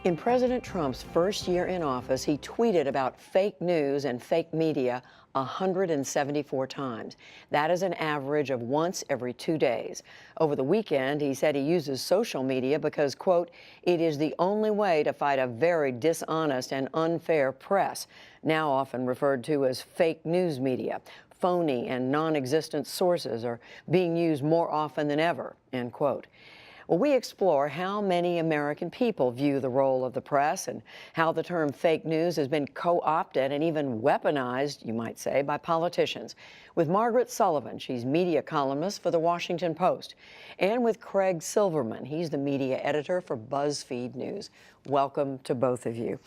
In President Trump's first year in office, he tweeted about fake news and fake media 174 times. That is an average of once every 2 days. Over the weekend, he said he uses social media because, quote, it is the only way to fight a very dishonest and unfair press, now often referred to as fake news media. Phony and non-existent sources are being used more often than ever, end quote. Well, we explore how many American people view the role of the press and how the term fake news has been co-opted and even weaponized, you might say, by politicians. With Margaret Sullivan, she's media columnist for The Washington Post, and with Craig Silverman, he's the media editor for BuzzFeed News. Welcome to both of you.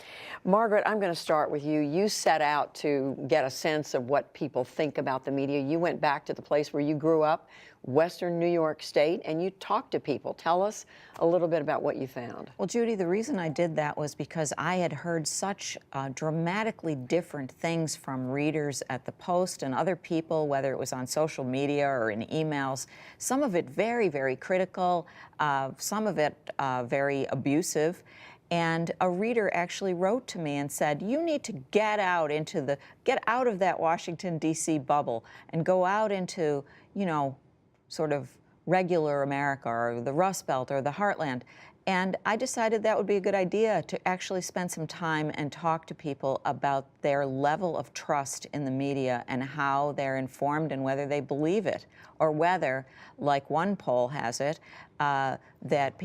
Margaret, I'm going to start with you. You set out to get a sense of what people think about the media. You went back to the place where you grew up, Western New York State, and you talked to people. Tell us a little bit about what you found. Well, Judy, the reason I did that was because I had heard such dramatically different things from readers at the Post and other people, whether it was on social media or in emails. Some of it very, very critical, some of it very abusive. And a reader actually wrote to me and said, you need to get out of that Washington, D.C. bubble and go out into, you know, sort of regular America or the Rust Belt or the Heartland. And I decided that would be a good idea to actually spend some time and talk to people about their level of trust in the media and how they're informed and whether they believe it, or whether, like one poll has it, that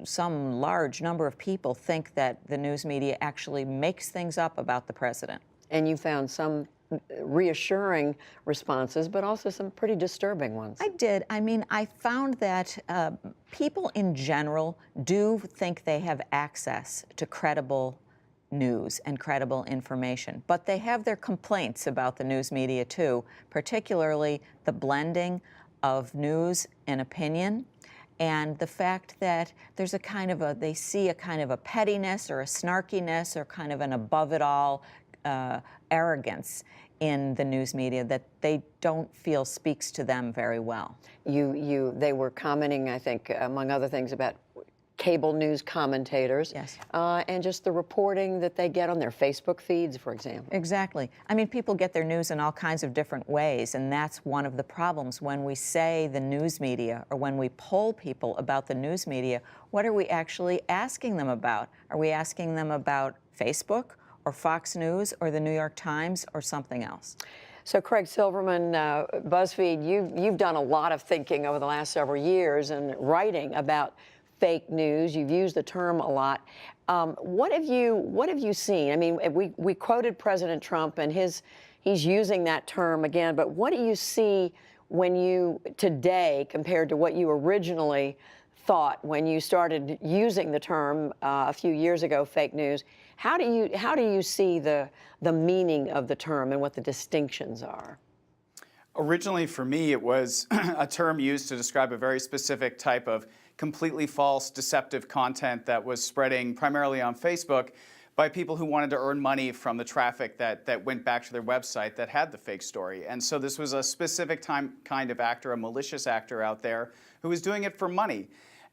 some large number of people think that the news media actually makes things up about the president. And you found some reassuring responses, but also some pretty disturbing ones. I did. I mean, I found that people in general do think they have access to credible news and credible information, but they have their complaints about the news media too, particularly the blending of news and opinion, and the fact that there's they see a kind of a pettiness or a snarkiness or kind of an above-it-all arrogance in the news media that they don't feel speaks to them very well. They were commenting, I think, among other things, about cable news commentators. Yes. And just the reporting that they get on their Facebook feeds, for example. Exactly. I mean, people get their news in all kinds of different ways, and that's one of the problems. When we say the news media, or when we poll people about the news media, what are we actually asking them about? Are we asking them about Facebook, or Fox News, or the New York Times, or something else? So, Craig Silverman, BuzzFeed, you've done a lot of thinking over the last several years and writing about fake news. You've used the term a lot. What have you seen? I mean, we quoted President Trump, and he's using that term again. But what do you see today compared to what you originally thought when you started using the term a few years ago, fake news? How do you see the meaning of the term and what the distinctions are? Originally, for me, it was a term used to describe a very specific type of completely false, deceptive content that was spreading primarily on Facebook by people who wanted to earn money from the traffic that went back to their website that had the fake story. And so this was a specific kind of actor, a malicious actor out there who was doing it for money.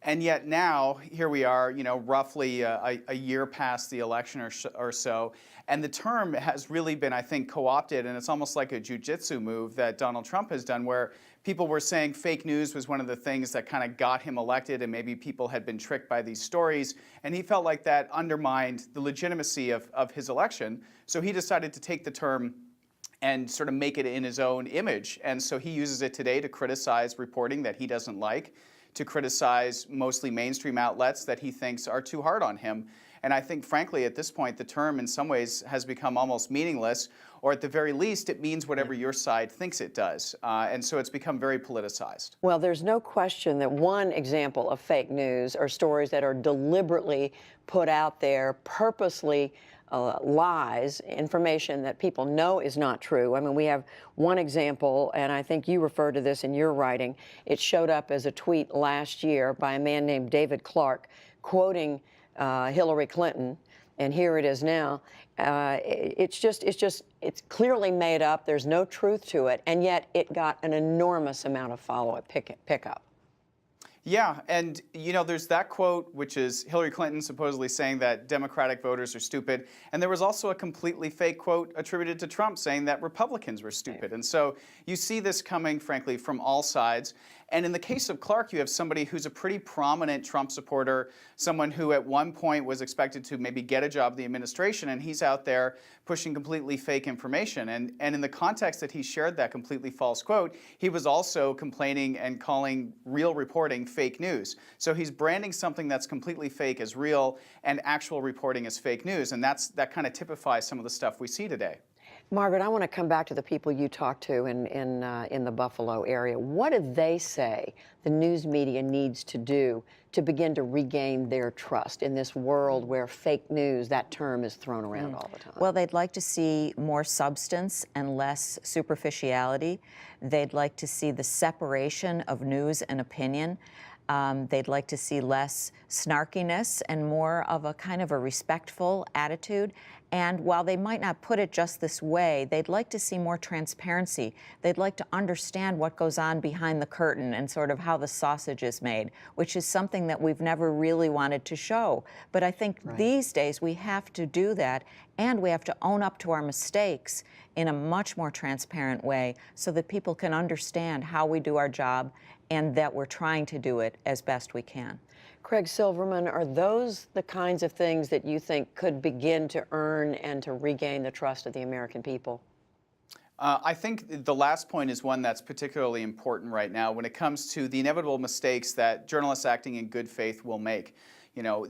And yet now, here we are, you know, roughly a year past the election or so, and the term has really been, I think, co-opted, and it's almost like a jujitsu move that Donald Trump has done, where people were saying fake news was one of the things that kind of got him elected, and maybe people had been tricked by these stories, and he felt like that undermined the legitimacy of his election. So he decided to take the term and sort of make it in his own image, and so he uses it today to criticize reporting that he doesn't like, to criticize mostly mainstream outlets that he thinks are too hard on him. And I think, frankly, at this point, the term in some ways has become almost meaningless, or at the very least, it means whatever your side thinks it does. And so it's become very politicized. Well, there's no question that one example of fake news are stories that are deliberately put out there, purposely lies, information that people know is not true. I mean, we have one example, and I think you referred to this in your writing. It showed up as a tweet last year by a man named David Clark, quoting Hillary Clinton, and here it is now. It's clearly made up. There's no truth to it, and yet it got an enormous amount of follow-up pickup. Yeah, and there's that quote, which is Hillary Clinton supposedly saying that Democratic voters are stupid, and there was also a completely fake quote attributed to Trump saying that Republicans were stupid. And so you see this coming, frankly, from all sides. And in the case of Clark, you have somebody who's a pretty prominent Trump supporter, someone who at one point was expected to maybe get a job in the administration, and he's out there pushing completely fake information. And in the context that he shared that completely false quote, he was also complaining and calling real reporting fake news. So he's branding something that's completely fake as real and actual reporting as fake news. And that kind of typifies some of the stuff we see today. Margaret, I want to come back to the people you talked to in the Buffalo area. What do they say the news media needs to do to begin to regain their trust in this world where fake news, that term, is thrown around all the time? Well, they'd like to see more substance and less superficiality. They'd like to see the separation of news and opinion. They'd like to see less snarkiness and more of a kind of a respectful attitude. And while they might not put it just this way, they'd like to see more transparency. They'd like to understand what goes on behind the curtain and sort of how the sausage is made, which is something that we've never really wanted to show. But I think these days we have to do that, and we have to own up to our mistakes in a much more transparent way so that people can understand how we do our job and that we're trying to do it as best we can. Craig Silverman, are those the kinds of things that you think could begin to earn and to regain the trust of the American people? I think the last point is one that's particularly important right now when it comes to the inevitable mistakes that journalists acting in good faith will make.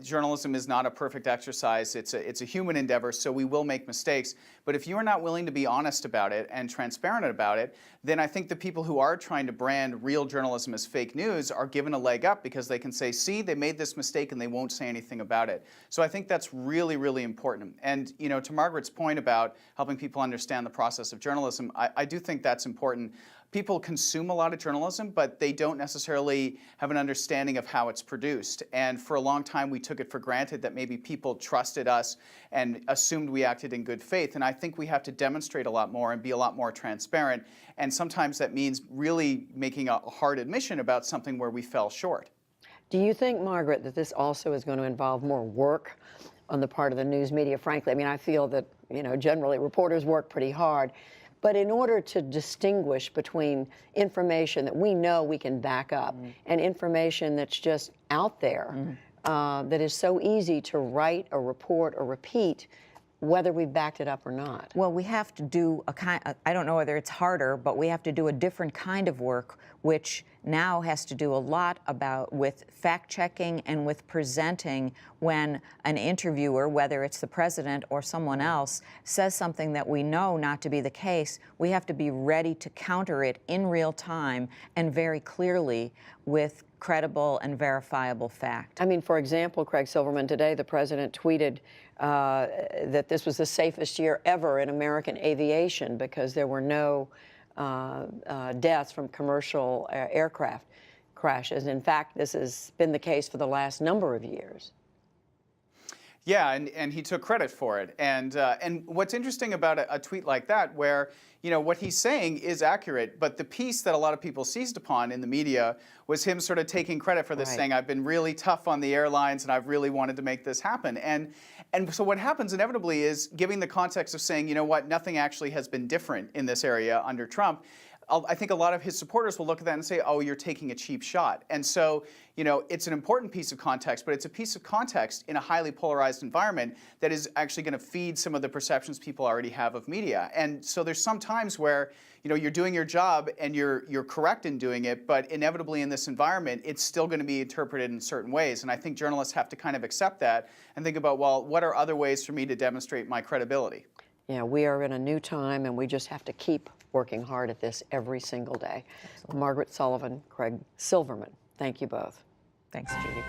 Journalism is not a perfect exercise. It's a human endeavor, so we will make mistakes. But if you are not willing to be honest about it and transparent about it, then I think the people who are trying to brand real journalism as fake news are given a leg up because they can say, see, they made this mistake and they won't say anything about it. So I think that's really, really important. And, to Margaret's point about helping people understand the process of journalism, I do think that's important. People consume a lot of journalism, but they don't necessarily have an understanding of how it's produced. And for a long time, we took it for granted that maybe people trusted us and assumed we acted in good faith. And I think we have to demonstrate a lot more and be a lot more transparent. And sometimes that means really making a hard admission about something where we fell short. Do you think, Margaret, that this also is going to involve more work on the part of the news media? Frankly, I mean, I feel that, generally reporters work pretty hard. But in order to distinguish between information that we know we can back up and information that's just out there, that is so easy to write or report or repeat, whether we backed it up or not? Well, we have to do I don't know whether it's harder, but we have to do a different kind of work, which now has to do a lot with fact-checking and with presenting when an interviewer, whether it's the president or someone else, says something that we know not to be the case. We have to be ready to counter it in real time and very clearly with credible and verifiable fact. I mean, for example, Craig Silverman, today the president tweeted that this was the safest year ever in American aviation because there were no deaths from commercial aircraft crashes. In fact, this has been the case for the last number of years. Yeah, and he took credit for it. And what's interesting about a tweet like that, where what he's saying is accurate, but the piece that a lot of people seized upon in the media was him sort of taking credit for this, saying, I've been really tough on the airlines and I've really wanted to make this happen. And so what happens inevitably is, giving the context of saying, nothing actually has been different in this area under Trump, I think a lot of his supporters will look at that and say, oh, you're taking a cheap shot. And so, it's an important piece of context, but it's a piece of context in a highly polarized environment that is actually going to feed some of the perceptions people already have of media. And so there's some times where, you're doing your job and you're correct in doing it, but inevitably in this environment, it's still going to be interpreted in certain ways. And I think journalists have to kind of accept that and think about, well, what are other ways for me to demonstrate my credibility? Yeah, we are in a new time, and we just have to keep working hard at this every single day. Absolutely. Margaret Sullivan, Craig Silverman, thank you both. Thanks, Judy.